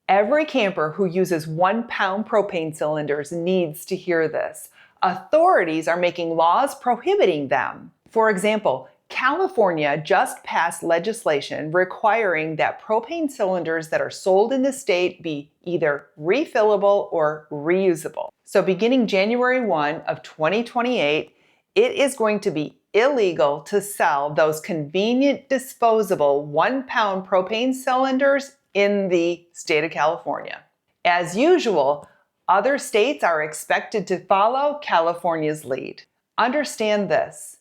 Every camper who uses 1-pound propane cylinders needs to hear this. Authorities are making laws prohibiting them. For example, California just passed legislation requiring that propane cylinders that are sold in the state be either refillable or reusable. So beginning January 1 of 2028, it is going to be illegal to sell those convenient disposable 1-pound propane cylinders in the state of California. As usual, other states are expected to follow California's lead. Understand this.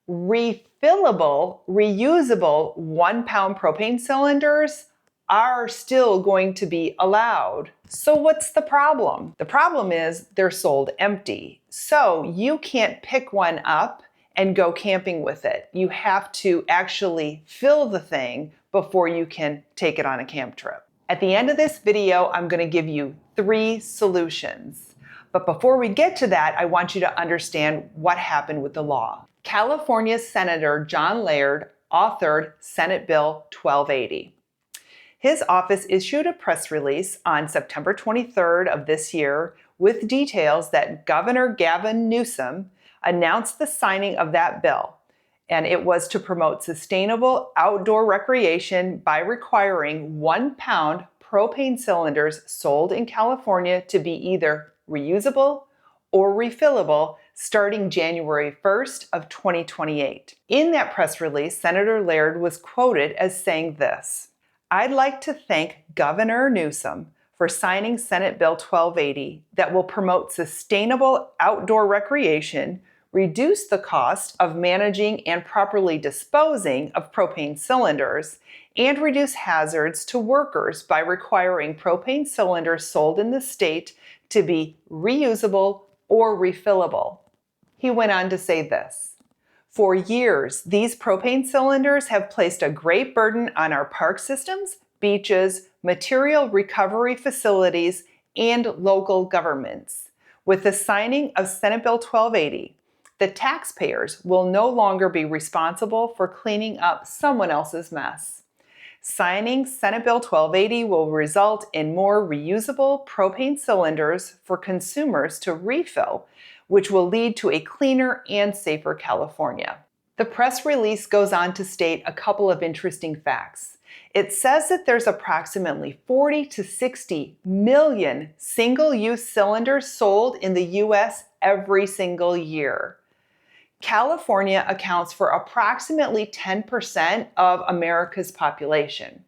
Refillable, reusable 1-pound propane cylinders are still going to be allowed. So what's the problem? The problem is they're sold empty. So you can't pick one up and go camping with it. You have to actually fill the thing before you can take it on a camp trip. At the end of this video, I'm going to give you 3 solutions. But before we get to that, I want you to understand what happened with the law. California Senator John Laird authored Senate Bill 1280. His office issued a press release on September 23rd of this year with details that Governor Gavin Newsom announced the signing of that bill. And it was to promote sustainable outdoor recreation by requiring 1-pound propane cylinders sold in California to be either reusable or refillable starting January 1st of 2028. In that press release, Senator Laird was quoted as saying this: "I'd like to thank Governor Newsom for signing Senate Bill 1280 that will promote sustainable outdoor recreation, reduce the cost of managing and properly disposing of propane cylinders, and reduce hazards to workers by requiring propane cylinders sold in the state to be reusable or refillable." He went on to say this: "For years, these propane cylinders have placed a great burden on our park systems, beaches, material recovery facilities, and local governments. With the signing of Senate Bill 1280, the taxpayers will no longer be responsible for cleaning up someone else's mess. Signing Senate Bill 1280 will result in more reusable propane cylinders for consumers to refill, which will lead to a cleaner and safer California." The press release goes on to state a couple of interesting facts. It says that there's approximately 40 to 60 million single-use cylinders sold in the U.S. every single year. California accounts for approximately 10% of America's population.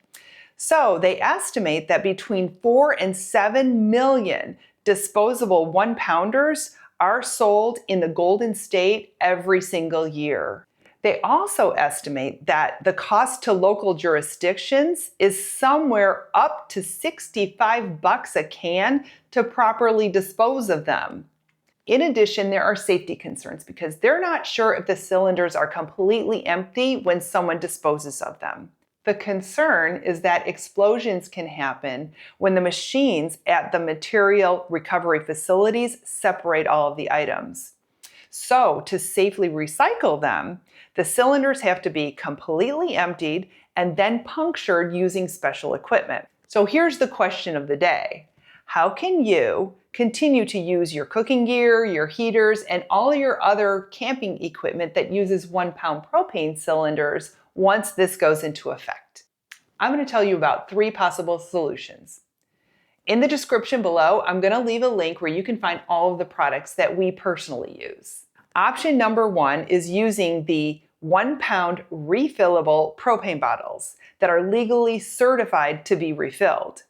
So they estimate that between 4 and 7 million disposable 1-pounders are sold in the Golden State every single year. They also estimate that the cost to local jurisdictions is somewhere up to $65 a can to properly dispose of them. In addition, there are safety concerns because they're not sure if the cylinders are completely empty when someone disposes of them. The concern is that explosions can happen when the machines at the material recovery facilities separate all of the items. So, to safely recycle them, the cylinders have to be completely emptied and then punctured using special equipment. So here's the question of the day. How can you continue to use your cooking gear, your heaters, and all your other camping equipment that uses 1-pound propane cylinders once this goes into effect? I'm going to tell you about 3 possible solutions. In the description below, I'm going to leave a link where you can find all of the products that we personally use. Option number 1 is using the 1-pound refillable propane bottles that are legally certified to be refilled.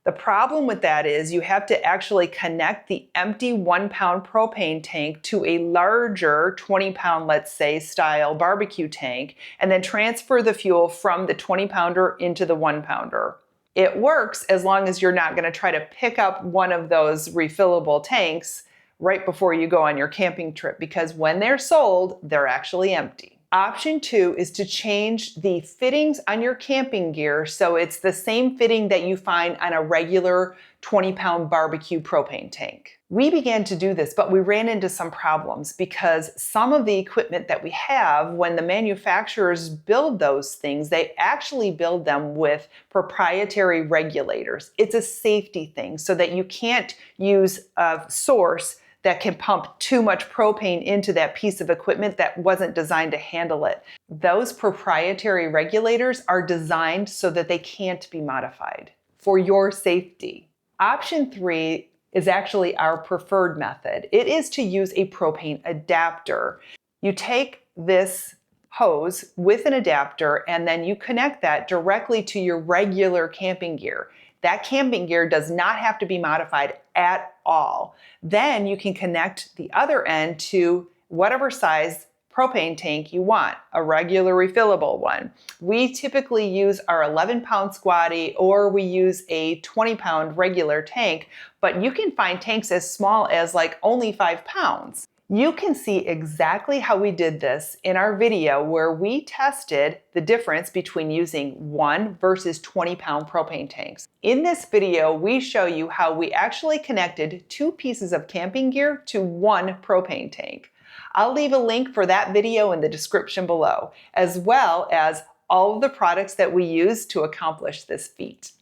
The problem with that is you have to actually connect the empty 1-pound propane tank to a larger 20-pound, let's say, style barbecue tank, and then transfer the fuel from the 20-pounder into the 1-pounder. It works as long as you're not going to try to pick up one of those refillable tanks right before you go on your camping trip, because when they're sold, they're actually empty. Option 2 is to change the fittings on your camping gear so it's the same fitting that you find on a regular 20-pound barbecue propane tank. We began to do this, but we ran into some problems because some of the equipment that we have, when the manufacturers build those things, they actually build them with proprietary regulators. It's a safety thing so that you can't use a source that can pump too much propane into that piece of equipment that wasn't designed to handle it. Those proprietary regulators are designed so that they can't be modified for your safety. Option 3 is actually our preferred method. It is to use a propane adapter. You take this hose with an adapter and then you connect that directly to your regular camping gear. That camping gear does not have to be modified at all. Then you can connect the other end to whatever size propane tank you want, a regular refillable one. We typically use our 11-pound squatty or we use a 20-pound regular tank, but you can find tanks as small as like only 5 pounds. You can see exactly how we did this in our video where we tested the difference between using 1 versus 20-pound propane tanks. In this video, we show you how we actually connected 2 pieces of camping gear to 1 propane tank. I'll leave a link for that video in the description below, as well as all of the products that we use to accomplish this feat.